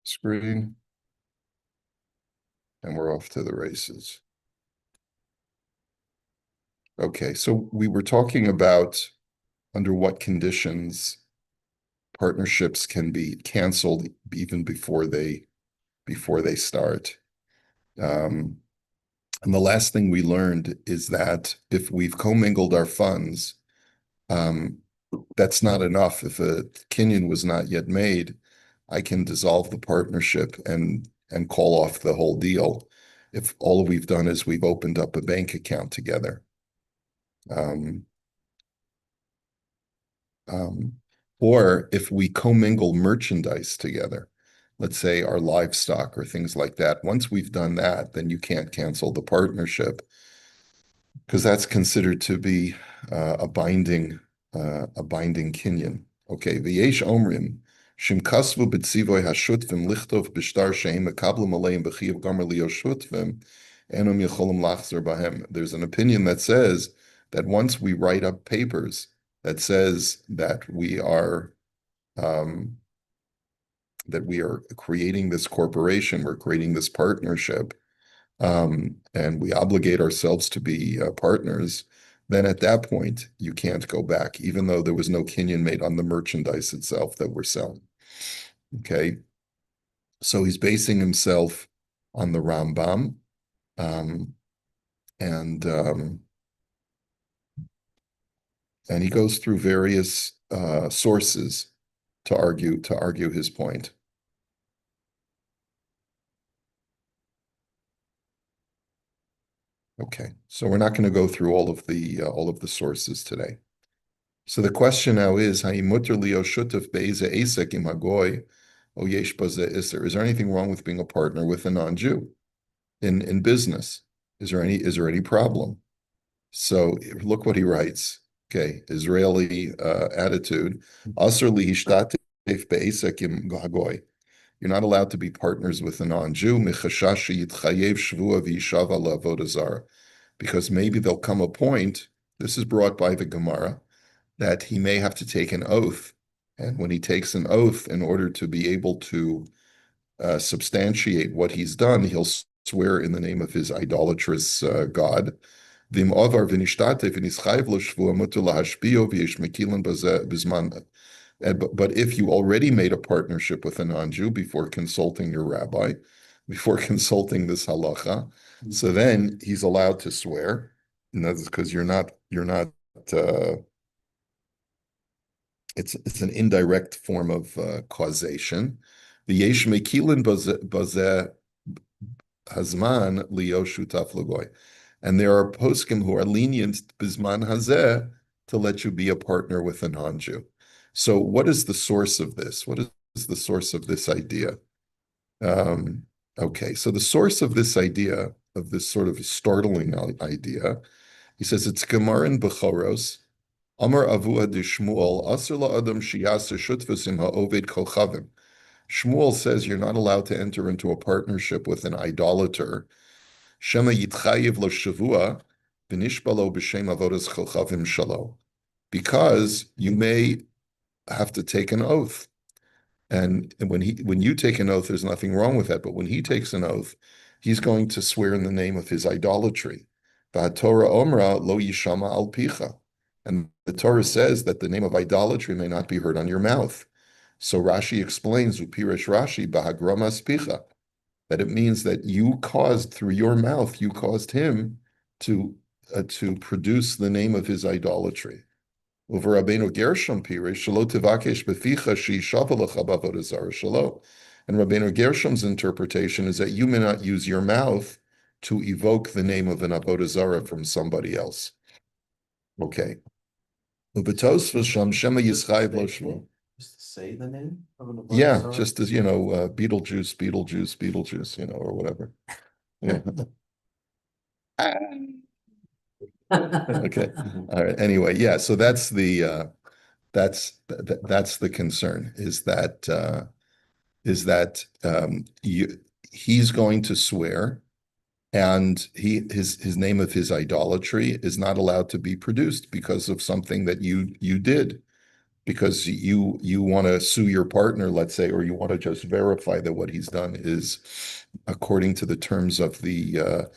screen, and we're off to the races. Okay, so we were talking about under what conditions partnerships can be canceled even before they start. And the last thing we learned is that if we've commingled our funds, that's not enough. If a kinyan was not yet made, I can dissolve the partnership and call off the whole deal if all we've done is we've opened up a bank account together. Um, um, or if we commingle merchandise together, let's say our livestock or things like that, once we've done that, then you can't cancel the partnership because that's considered to be a binding kinyan. Okay, v'yesh omrim shim kasvu b'tzivoy hashutvim lichtov b'shtar sheim mekablim aleim b'chiyav gomer lio shutvim enom yecholim lachzer bahem. There's an opinion that says that once we write up papers that says that we are creating this corporation, we're creating this partnership, and we obligate ourselves to be partners, then at that point, you can't go back, even though there was no kinyan made on the merchandise itself that we're selling. Okay? So he's basing himself on the Rambam, and he goes through various sources to argue his point. Okay, so we're not going to go through all of the sources today. So the question now is, is there anything wrong with being a partner with a non-Jew in business? Is there any problem? So look what he writes. Okay, Israeli attitude. You're not allowed to be partners with a non-Jew because maybe there'll come a point, this is brought by the Gemara, that he may have to take an oath. And when he takes an oath, in order to be able to substantiate what he's done, he'll swear in the name of his idolatrous God. But if you already made a partnership with a non-Jew before consulting your rabbi, before consulting this halacha, so then he's allowed to swear, and that's because you're not. It's an indirect form of causation. The yesh mekilin bazeh hazman lio shutaf lagoy, and there are poskim who are lenient bizman hazeh to let you be a partner with a non-Jew. So, what is the source of this? What is the source of this idea? Okay, so the source of this idea, of this sort of startling idea, he says it's Gemara in Bechoros. Amar Avua de Shmuel, Asr la Adam Shiyasa Shutvasim Ha'oved Kochavim. Shmuel says you're not allowed to enter into a partnership with an idolater. Shema Yitchayev lo Shavua, V'nishbalo b'Shem Avodas Kochavim Shalo. Because you may have to take an oath. And when you take an oath, there's nothing wrong with that. But when he takes an oath, he's going to swear in the name of his idolatry. V'haTorah Omra lo yishama al picha. And the Torah says that the name of idolatry may not be heard on your mouth. So Rashi explains, Upirish Rashi, Bahagramas Picha, that it means that you caused, through your mouth, you caused him to produce the name of his idolatry. Over Rabbeinu Gershom Pirish, Shalo Tivakesh Beficha Sheishavalacha Bavodazara Shalo. And Rabbeinu Gershom's interpretation is that you may not use your mouth to evoke the name of an Avodazara from somebody else. Okay. Just to say the name of an yeah, just as Beetlejuice, or whatever. Yeah. Okay. All right. Anyway, yeah. So that's the concern is that he's going to swear, and his name of his idolatry is not allowed to be produced because of something that you did. because you want to sue your partner, let's say, or you want to just verify that what he's done is according to the terms of the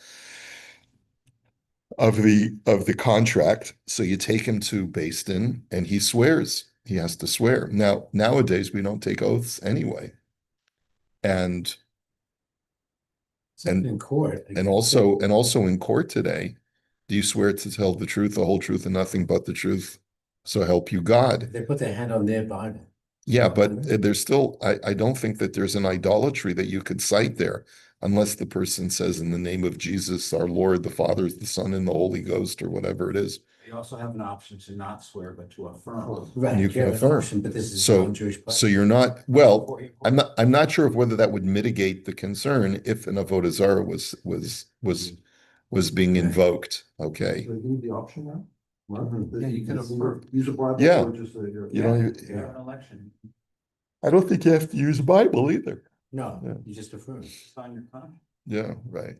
contract. So you take him to Beis Din and he swears. He has to swear. Now, nowadays we don't take oaths anyway. And Except in court. and also in court today, do you swear to tell the truth, the whole truth, and nothing but the truth? So help you God. They put their hand on their Bible. Yeah, but there's still, I don't think that there's an idolatry that you could cite there unless the person says in the name of Jesus, our Lord, the Father, the Son, and the Holy Ghost, or whatever it is. You also have an option to not swear, but to affirm. Right, You you can have an affirm. option, but this is So, non-Jewish. so you're not, well, I'm not sure of whether that would mitigate the concern if an avodah zarah was being invoked. Okay. So you need the option now? Yeah, you can affirm. Use a Bible Yeah. or just a. You know, You have an election. I don't think you have to use a Bible either. No, Yeah. you just affirm. It's on your contract. Yeah, right.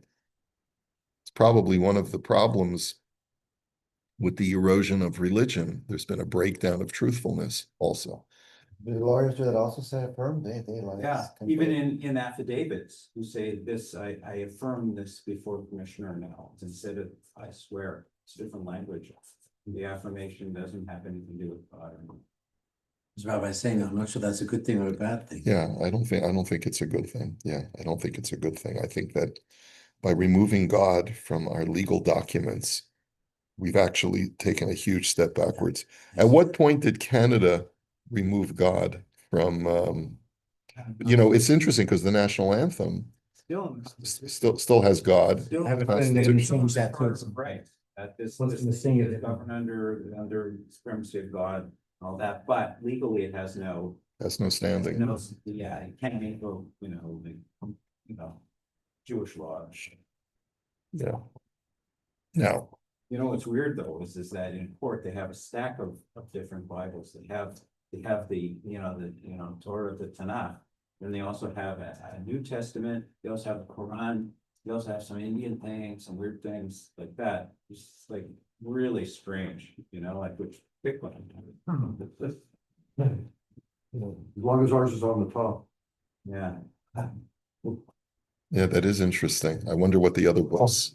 It's probably one of the problems with the erosion of religion. There's been a breakdown of truthfulness also. The lawyers that also say affirm, they like. Yeah, even in affidavits, who say this, I affirm this before Commissioner now, instead of I swear, it's different language. The affirmation doesn't have anything to do with God. As Rabbi saying, I'm not sure that's a good thing or a bad thing. Yeah, I don't think it's a good thing. Yeah, I don't think it's a good thing. I think that by removing God from our legal documents, we've actually taken a huge step backwards. At what point did Canada remove God from, it's interesting because the national anthem still has God. Still have a feeling they Constitution. change that too. Right, that this What's the thing is is- governed under supremacy of God, and all that, but legally it has no, Has no standing. yeah, it can't go, Jewish law. Yeah. Now, You know, what's weird though, is that in court, they have a stack of different Bibles. They have the, Torah, the Tanakh. Then they also have a New Testament. They also have the Quran. They also have some Indian things, some weird things like that. It's like really strange, like which pick one. As long as ours is on the top. Yeah. yeah, that is interesting. I wonder what the other books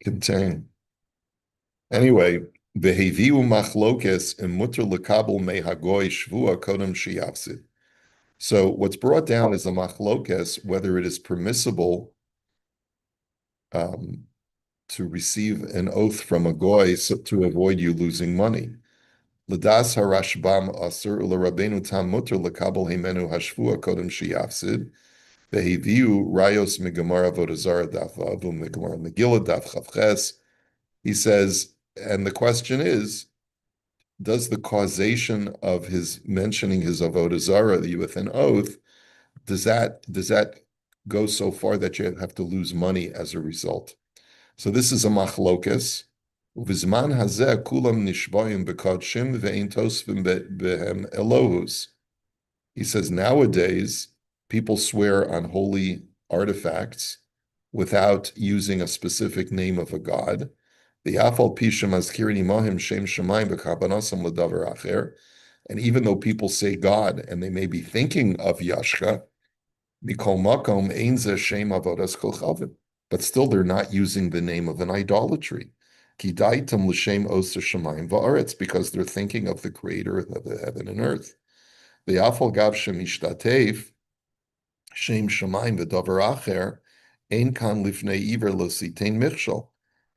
contain. Anyway, Veheviu machlokes and mutter lekabel mehagoy shvua kodem sheyafsid. So what's brought down is a machlokes, whether it is permissible to receive an oath from a goy to avoid you losing money. L'das harashbam asur u'lerabenu tam mutter lekabel hemenu hashvua kodem sheyafsid. Veheviu rayos megamara vodazara daf vavu megamara megillah daf chavches. He says, and the question is, does the causation of his mentioning his avodah zarah with an oath, does that go so far that you have to lose money as a result? So this is a machlokas. Uvizman hazeh kulam nishbayim bekodshim ve'in tosvim behem elohus. He says nowadays people swear on holy artifacts without using a specific name of a god. And even though people say God and they may be thinking of Yashka, but still they're not using the name of an idolatry. Because they're thinking of the creator of the heaven and earth. Shem Shemaim v'davar acher, ein kan lifnei iver lo sitein michshol.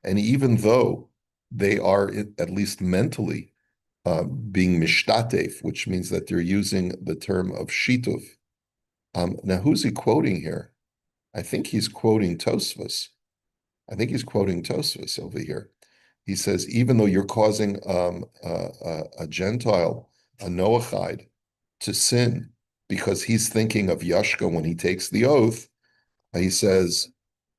And even though they are at least mentally being mishtatef, which means that they're using the term of shituv. Now, who's he quoting here? I think he's quoting Tosfos. Over here. He says, even though you're causing a Gentile, a Noachide, to sin because he's thinking of Yashka when he takes the oath, he says,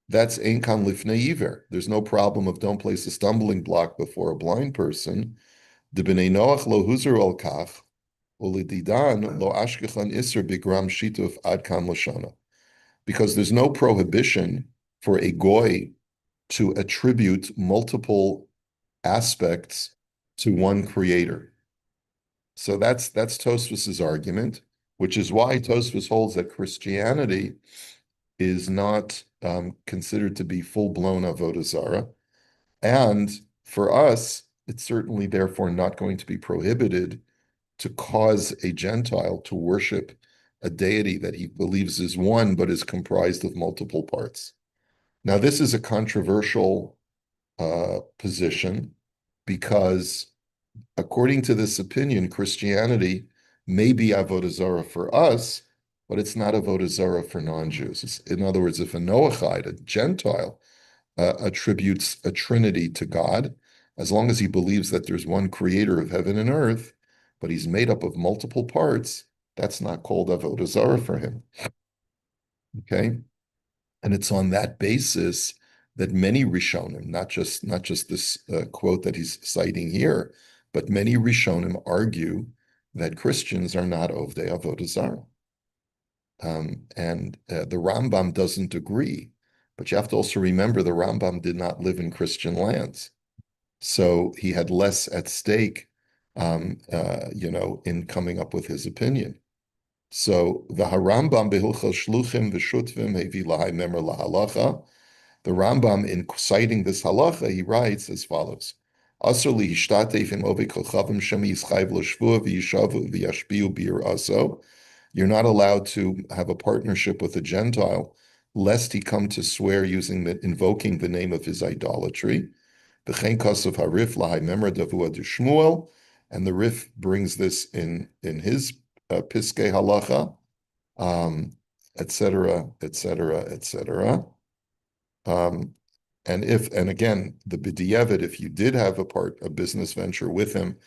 that's ein kan lifnei iver. There's no problem of don't place a stumbling block before a blind person. De b'nei Noach lo huzer al kach, u'ledidan lo ashkechan iser bigram shituf ad kan lashana. Because there's no prohibition for a goy to attribute multiple aspects to one creator. So that's Tosfos's argument, which is why Tosfos holds that Christianity is not considered to be full-blown avodah zarah, and for us, it's certainly therefore not going to be prohibited to cause a Gentile to worship a deity that he believes is one, but is comprised of multiple parts. Now, this is a controversial position because, according to this opinion, Christianity may be avodah zarah for us, but it's not avodah zarah for non-Jews. In other words, if a Noahide, a Gentile, attributes a trinity to God, as long as he believes that there's one creator of heaven and earth, but he's made up of multiple parts, that's not called avodah zarah for him. Okay? And it's on that basis that many Rishonim, not just this quote that he's citing here, but many Rishonim argue that Christians are not ovdei avodah zarah. And the Rambam doesn't agree, but you have to also remember the Rambam did not live in Christian lands, so he had less at stake, in coming up with his opinion. So the Harambam behilchos shluchim v'shutvim hevi lahai memor lahalacha. The Rambam, in citing this halacha, he writes as follows: Asur lihishtatef im ovei kochavim shemi yischayv lo shvua v'yishavu v'yashpiu bir aso. You're not allowed to have a partnership with a Gentile, lest he come to swear invoking the name of his idolatry. V'chein kasav harif lahai memor davua d'shmuel, and the Rif brings this in his Piskei Halacha, etc., etc., etc. And again, the B'diavad, if you did have a business venture with him,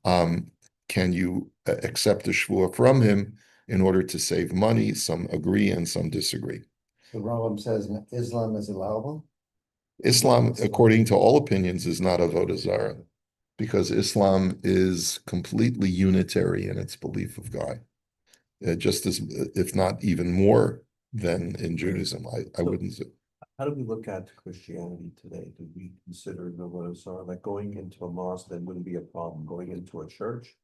can you accept a shvuah from him in order to save money? Some agree and some disagree. The Rambam says Islam is allowable. Islam, according to all opinions, is not avodah zarah, because Islam is completely unitary in its belief of God, just as, if not even more than in Judaism. I wouldn't say. How do we look at Christianity today? Do we consider the avodah zarah, like going into a mosque, that wouldn't be a problem, going into a church?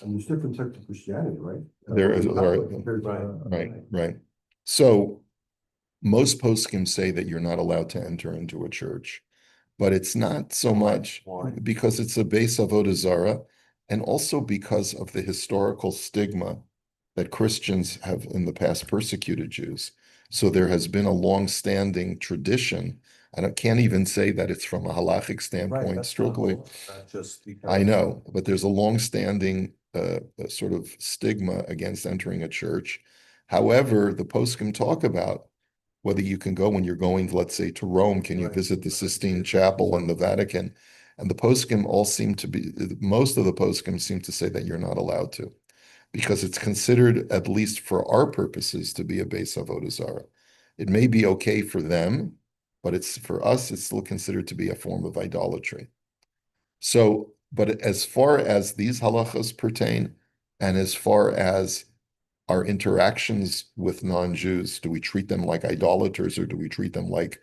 And there's different types of Christianity, right? Right. So most poskim say that you're not allowed to enter into a church, but it's not so much because it's a base avodah zarah, and also because of the historical stigma that Christians have in the past persecuted Jews. So there has been a long-standing tradition, and I can't even say that it's from a halachic standpoint strictly. I know, but there's a long-standing sort of stigma against entering a church. However, the poskim talk about whether you can go when you're going, let's say, to Rome, can you visit the Sistine Chapel and the Vatican? And the poskim most of the poskim seem to say that you're not allowed to, because it's considered, at least for our purposes, to be a base avodah zarah. It may be okay for them, but for us, it's still considered to be a form of idolatry. So, but as far as these halachas pertain, and as far as our interactions with non-Jews, do we treat them like idolaters, or do we treat them like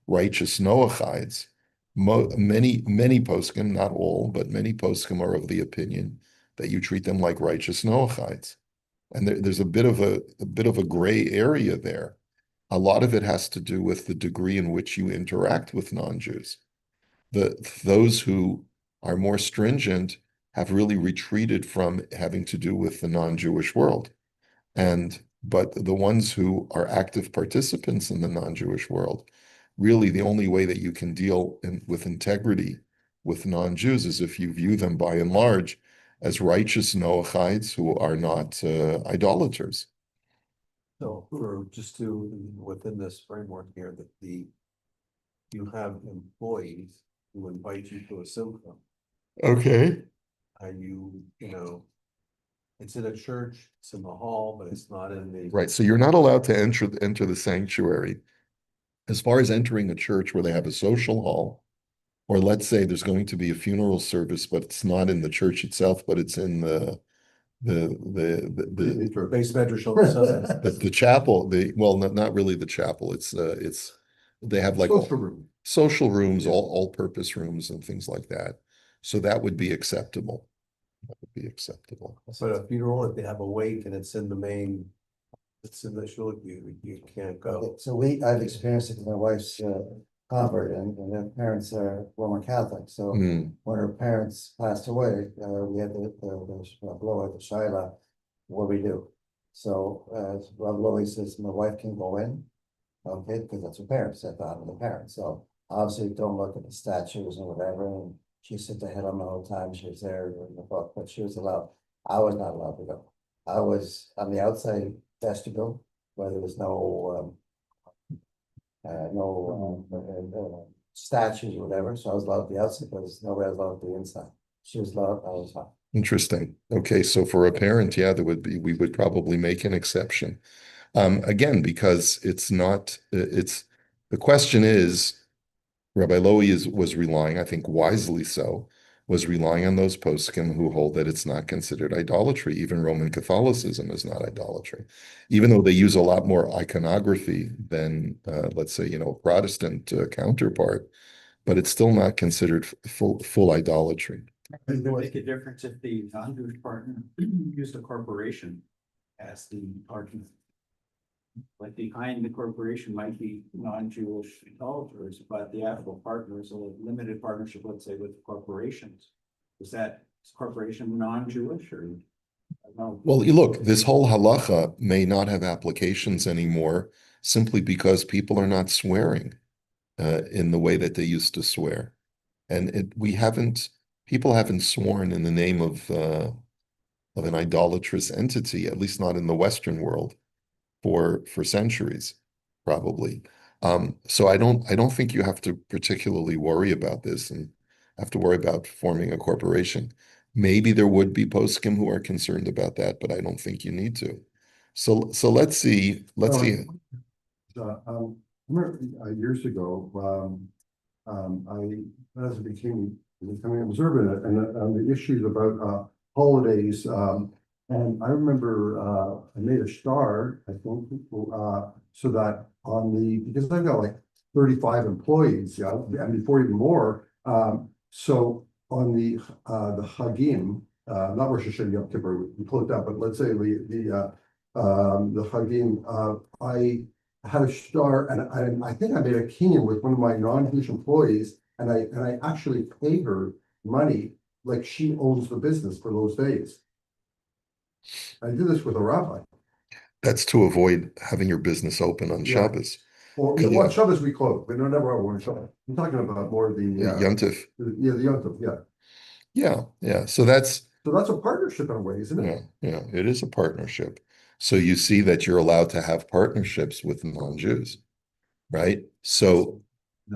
righteous Noachides? Many poskim, not all, but many poskim are of the opinion that you treat them like righteous Noachides. And there's a bit of a gray area there. A lot of it has to do with the degree in which you interact with non-Jews. Those who are more stringent have really retreated from having to do with the non-Jewish world. But the ones who are active participants in the non-Jewish world, really the only way that you can deal with integrity with non-Jews is if you view them by and large as righteous Noachides who are not idolaters. So, or just within this framework here, that you have employees who invite you to a simcha. Okay. And it's in a church, it's in the hall, but it's not in the. Right. So you're not allowed to enter the sanctuary. As far as entering a church where they have a social hall, or let's say there's going to be a funeral service, but it's not in the church itself, but it's in the Base medrash. the chapel. Not really the chapel. It's they have like social rooms, all purpose rooms and things like that. So that would be acceptable. That would be acceptable. But a funeral, if they have a wake and it's in the main, it's in the shul, you can't go. So I've experienced it with my wife's convert, and her parents are Roman Catholic, so Hmm. when her parents passed away, we had the blow at the Shiloh, what we do. So, Rob Lowy says, my wife can go in, okay, because that's her parents, that's the honor of the parents, so obviously don't look at the statues and whatever, and she sit the head on the whole time she was there in the book, but she was allowed. I was not allowed to go. I was on the outside vestibule, where there was no statues or whatever, so I was allowed to be outside, but nobody was allowed to be inside. She was allowed, I was fine. Interesting. Okay, so for a parent, yeah, we would probably make an exception. Again, because it's not, the question is, Rabbi Lowy was relying, I think wisely so, was relying on those poskim who hold that it's not considered idolatry. Even Roman Catholicism is not idolatry, even though they use a lot more iconography than, let's say, a Protestant counterpart, but it's still not considered full idolatry. Does it make a difference if the non-Jewish partner used a corporation as the partner? Like behind the corporation might be non-Jewish idolaters, but the actual partner is a limited partnership, let's say, with corporations. Is corporation non-Jewish or? No? Well, look, this whole halacha may not have applications anymore simply because people are not swearing in the way that they used to swear. And people haven't sworn in the name of an idolatrous entity, at least not in the Western world, for centuries, probably. So I don't think you have to particularly worry about this and have to worry about forming a corporation. Maybe there would be poskim who are concerned about that, but I don't think you need to. So let's see. Remember years ago, as I becoming observant and the issues about holidays, and I remember I made a star, I think, so that because I've got like 35 employees, yeah, and before even more, so on the Hagim, not Rosh Hashanah Yom Kippur, we closed out, but let's say the Hagim, I had a star, and I think I made a kinyan with one of my non-Jewish employees, and I actually paid her money like she owns the business for those days. I did this with a rabbi. That's to avoid having your business open on Yeah. Shabbos. Or Yeah. on Shabbos we close, but never on Shabbos. I'm talking about more the Yom Tov. the Yom Tov, yeah. Yeah. So that's a partnership in a way, isn't it? yeah, it is a partnership. So you see that you're allowed to have partnerships with non-Jews, right? So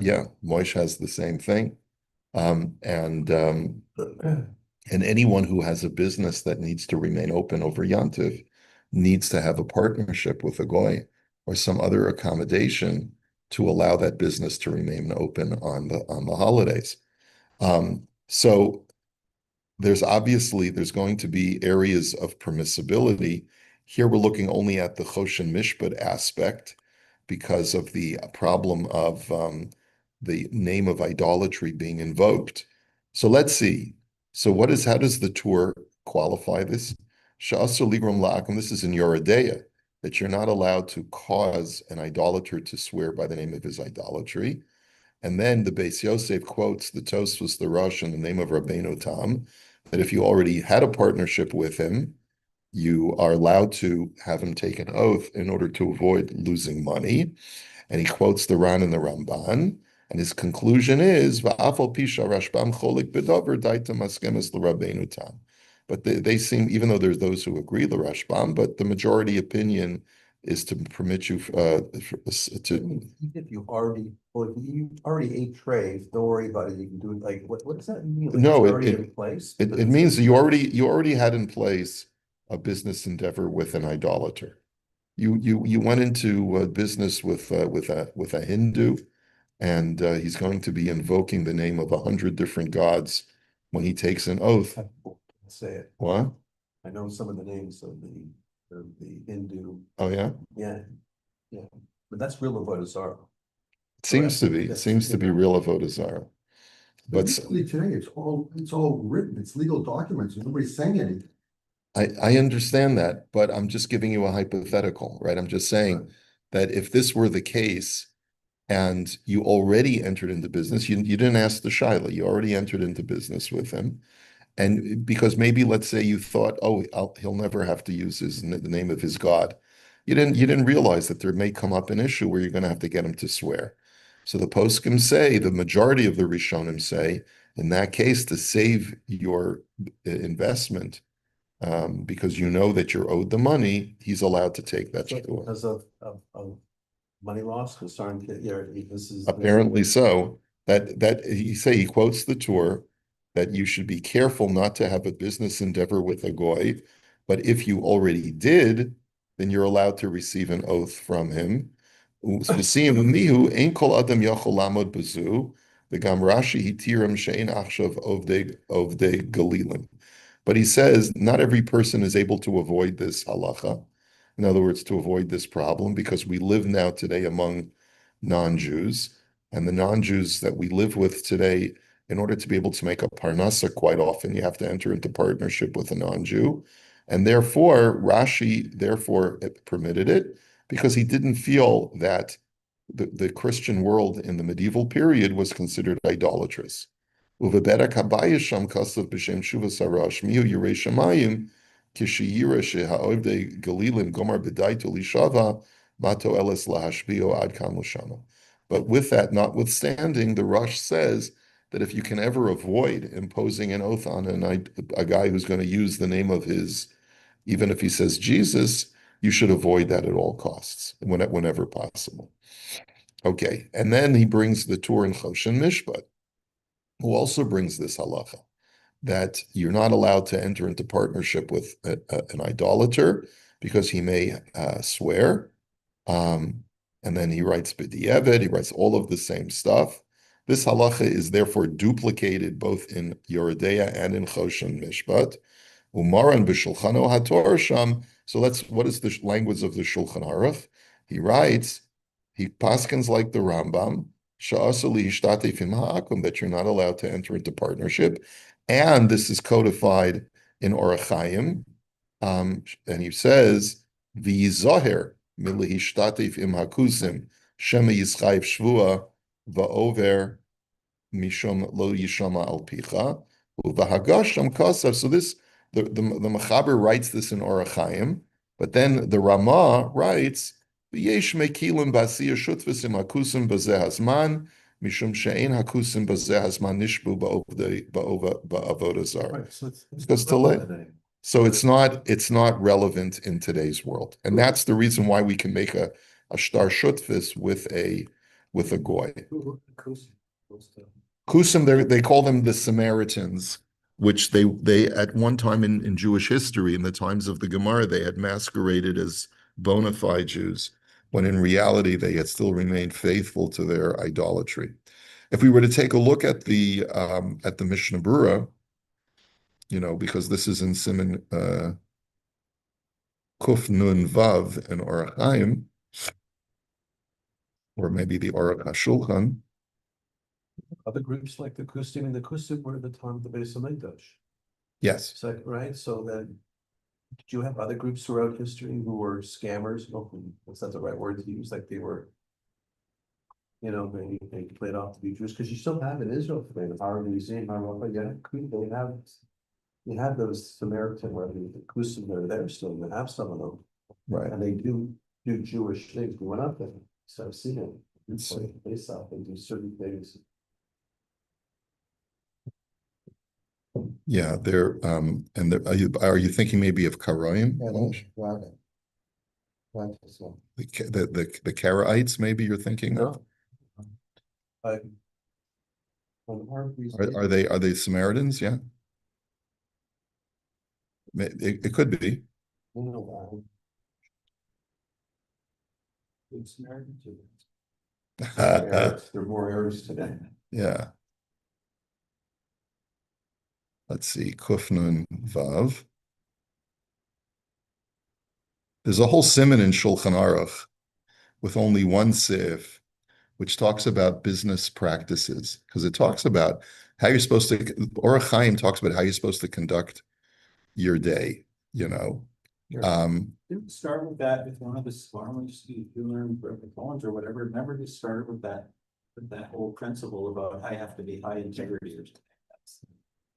yeah, Moish has the same thing. And anyone who has a business that needs to remain open over Yom Tov needs to have a partnership with a goy or some other accommodation to allow that business to remain open on the holidays. So there's going to be areas of permissibility. Here we're looking only at the Choshen Mishpat aspect because of the problem of the name of idolatry being invoked. So let's see. So how does the Torah qualify this? Sha'asur ligrom la'akum, this is in Yoredeya, that you're not allowed to cause an idolater to swear by the name of his idolatry. And then the Beis Yosef quotes the Tosfos, the Rosh, in the name of Rabbeinu Tam, that if you already had a partnership with him, you are allowed to have him take an oath in order to avoid losing money. And he quotes the Ran and the Ramban, and his conclusion is, "Va'afal pisha Rashbam cholik b'dover daita maskemes l'Rabbeinu Tam." But they seem, even though there's those who agree the Rashbam, but the majority opinion is to permit you to. If you already ate trays, don't worry about it. You can do it. Like, what does that mean? Like, No, it's already in place. It means you already had in place a business endeavor with an idolater. You went into a business with a Hindu, and he's going to be invoking the name of 100 different gods when he takes an oath. Say it. What? I know some of the names of the Hindu. Oh yeah? Yeah. But that's real avodah zarah. It seems to be. It Yes, seems to be yeah. real avodah zarah. But Legally today, it's all written, it's legal documents, and nobody's saying anything. I understand that, but I'm just giving you a hypothetical, right? I'm just saying that if this were the case and you already entered into business, you didn't ask the Shaila, you already entered into business with him. And because maybe let's say you thought, oh, he'll never have to use the name of his God. You didn't realize that there may come up an issue where you're going to have to get him to swear. So the poskim say, the majority of the Rishonim say, in that case, to save your investment, because you know that you're owed the money, he's allowed to take that So shul. because of money loss, concern, yeah, this is. Apparently so. That he quotes the Torah that you should be careful not to have a business endeavor with a goy, but if you already did, then you're allowed to receive an oath from him. Ein kol adam yachol lamod bezu, v'gam Rashi hitirim she'ein achshav ovdei galilim. But he says not every person is able to avoid this halacha. In other words, to avoid this problem, because we live now today among non-Jews, and the non-Jews that we live with today, in order to be able to make a parnasa, quite often you have to enter into partnership with a non-Jew, and therefore Rashi permitted it because he didn't feel that the Christian world in the medieval period was considered idolatrous. Uveberak habayisham kasav b'shem shuvas harash mihu yirei shamayim kishiyira shehaovdei galilim gomar b'daitu lishava mato eles lahashbio ad kan l'shana. But with that notwithstanding, the Rosh says that if you can ever avoid imposing an oath on a guy who's going to use the name of his, even if he says Jesus, you should avoid that at all costs, whenever possible. Okay, and then he brings the Tur in Choshen Mishpat, who also brings this halacha, that you're not allowed to enter into partnership with an idolater because he may swear. And then he writes B'di'evet, he writes all of the same stuff. This halacha is therefore duplicated both in Yoredeya and in Choshen Mishpat. Umaran b'Shulchano HaTorah sham. So what is the language of the Shulchan Aruch? He writes, he paskins like the Rambam, that you're not allowed to enter into partnership. And this is codified in Orach Chaim. And he says, V'yizoher milihishtatif im hakusim shema yischayv shvua va'over mishom lo yishama al picha uvahagasham kasav. So the Mechaber writes this in Orach Chaim, but then the Ramah writes, V'yesh mekilim b'asiyah shutfus im hakusim b'zeh hazman mishum she'ein hakusim b'zeh hazman nishbu ba'avodah zara. Right, so it's Because so it's not relevant in today's world, and that's the reason why we can make a shtar shutfis with a goy. Kusim, they call them the Samaritans, which they at one time in Jewish history, in the times of the Gemara, they had masqueraded as bona fide Jews, when in reality they had still remained faithful to their idolatry. If we were to take a look at the Mishnah Berurah, because this is in Siman Kuf Nun Vav and Orach Chaim, or maybe the Orach HaShulchan. Other groups like the Kusim, and the Kusim were at the time of the Beis Hamikdash. Yes. So, right, so then, did you have other groups throughout history who were scammers? That's not the right word to use, like they were, they played off to be Jews, because you still have in Israel today, the Har Museum, you have those Samaritan, where the Kusim, they're still, you have some of them. Right. And they do Jewish things. We went up there, so I've seen it. Let's see. They do certain things. Yeah, are you thinking maybe of Karaim? Yeah, that's right. Right, so. The Karaites, maybe you're thinking of? No. Are they Samaritans? Yeah. It could be. It's Samaritan too. There are more Arabs today. Yeah. Let's see, Kufnun Vav. There's a whole siman in Shulchan Aruch with only one sif, which talks about business practices, because it talks about how you're supposed to, Orach Chaim talks about how you're supposed to conduct your day, you know. Didn't start with that with one of the farmers you learn the poems or whatever. Remember, he started with that whole principle about I have to be high integrity or something. That's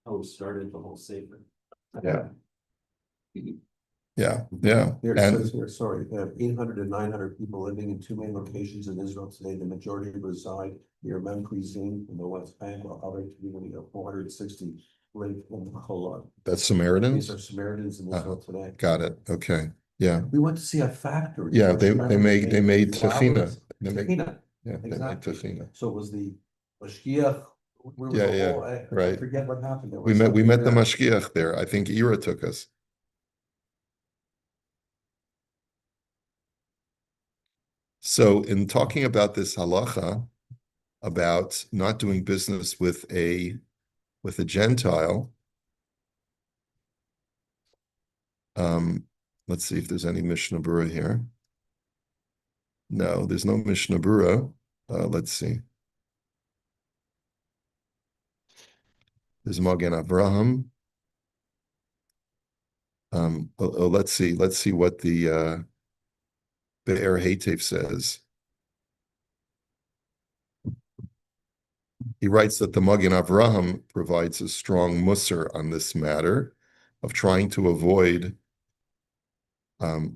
how we started the whole safer. Yeah. Yeah. Here it And says here, sorry, 800 to 900 people living in two main locations in Israel today. The majority reside near Mem Cuisine in the West Bank, while other community of 460 live in Cholon. that's These Samaritans? are Samaritans in Israel today. Got it. Okay. Yeah. We went to see a factory. Yeah, they Remember, made tahina. flowers? They make, Tahina. yeah, they made Exactly. tahina. So it was the mashgiach. Where was Yeah, the yeah, whole- I right. forget what happened. There We was met something the there. mashgiach there. I think Ira took us. So in talking about this halacha about not doing business with a Gentile, let's see if there's any Mishnah Berurah here. No, there's no Mishnah Berurah. Let's see. There's Magen Avraham. Let's see what the Er Heitev says. He writes that the Magen Avraham provides a strong musar on this matter of trying to avoid.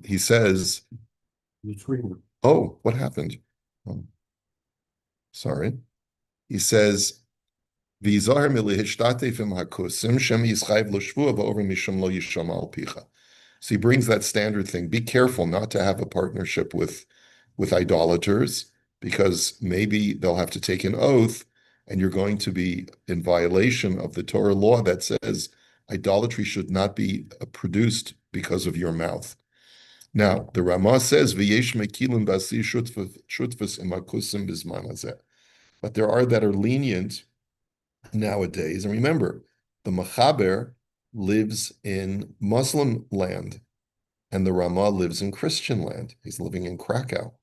He says, "Oh, what happened? Oh, sorry." He says, "V'yizahar milihishtatefim hakusim shem yischayv lo shvua v'over mishum lo yishama al picha." So he brings that standard thing. Be careful not to have a partnership with idolaters, because maybe they'll have to take an oath and you're going to be in violation of the Torah law that says idolatry should not be produced because of your mouth. Now, the Ramah says, "V'yesh mekilim basi shutfus imakusim bizman hazeh." But there are that are lenient nowadays. And remember, the Machaber lives in Muslim land, and the Ramah lives in Christian land. He's living in Krakow.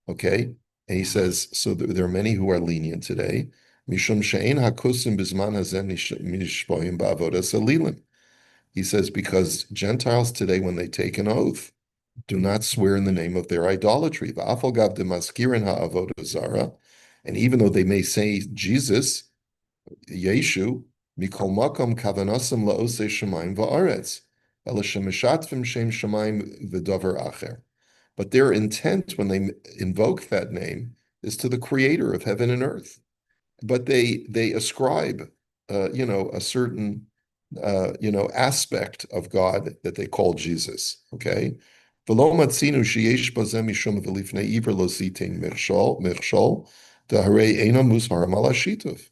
Okay? And he says, so there are many who are lenient today. Mishum she'ein hakusim bizman hazeh mishpoim ba'avodas elilim. He says, because Gentiles today, when they take an oath, do not swear in the name of their idolatry. V'afal gav demaskirin ha'avodah zara. And even though they may say Jesus, Yeshu, mikol makom kavanasam la'osei shemayim va'aretz, ela shemishatvim shem shemayim v'davar acher. But their intent when they invoke that name is to the creator of heaven and earth. But they ascribe, a certain, aspect of God that they call Jesus. Okay. V'lo matzinu sheyesh bazeh mishum v'lifnei iver lo zitin mirshol daharei eina musharam ala shituv.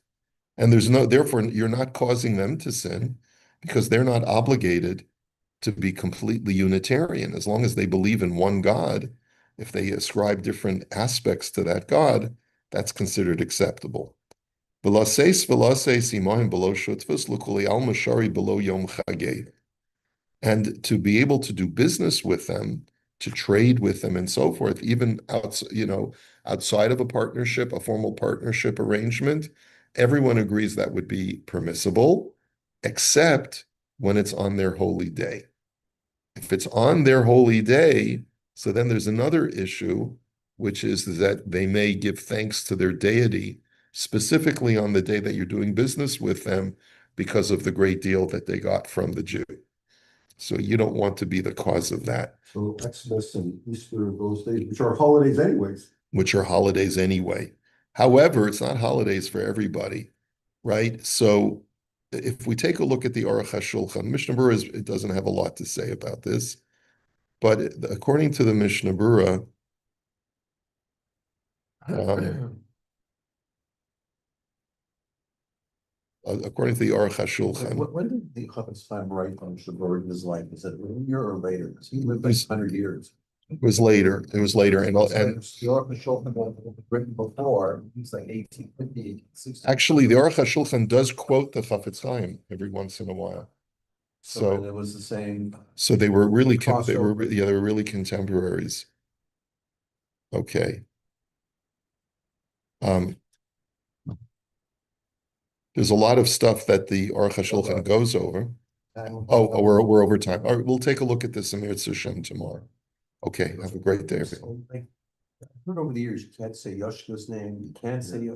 And therefore, you're not causing them to sin because they're not obligated to be completely Unitarian. As long as they believe in one God, if they ascribe different aspects to that God, that's considered acceptable. And to be able to do business with them, to trade with them and so forth, even outside of a partnership, a formal partnership arrangement, everyone agrees that would be permissible, except when it's on their holy day. If it's on their holy day, so then there's another issue, which is that they may give thanks to their deity, specifically on the day that you're doing business with them, because of the great deal that they got from the Jew. So you don't want to be the cause of that. So Xmas and Easter, those days, which are holidays anyways. Which are holidays anyway. However, it's not holidays for everybody, right? So if we take a look at the Aruch HaShulchan, Mishnah Berurah, it doesn't have a lot to say about this, but according to the Mishnah Berurah, according to the Aruch HaShulchan, When did the Chafetz Chaim write on Shabbat in his life? Is it a year or later? Because he lived like 100 years. it was later. It was later, and The Aruch HaShulchan was written before, he's like 1850, 60. actually, the Aruch HaShulchan does quote the Chafetz Chaim every once in a while. So it was the same. So they were really Crossover. they were really contemporaries. Okay. There's a lot of stuff that the Aruch HaShulchan goes over. We're over time. All right, we'll take a look at this in Mirza Hashem tomorrow. Okay, have a great day, everyone. Like, I've heard over the years, you can't say Yoshka's name, you can't say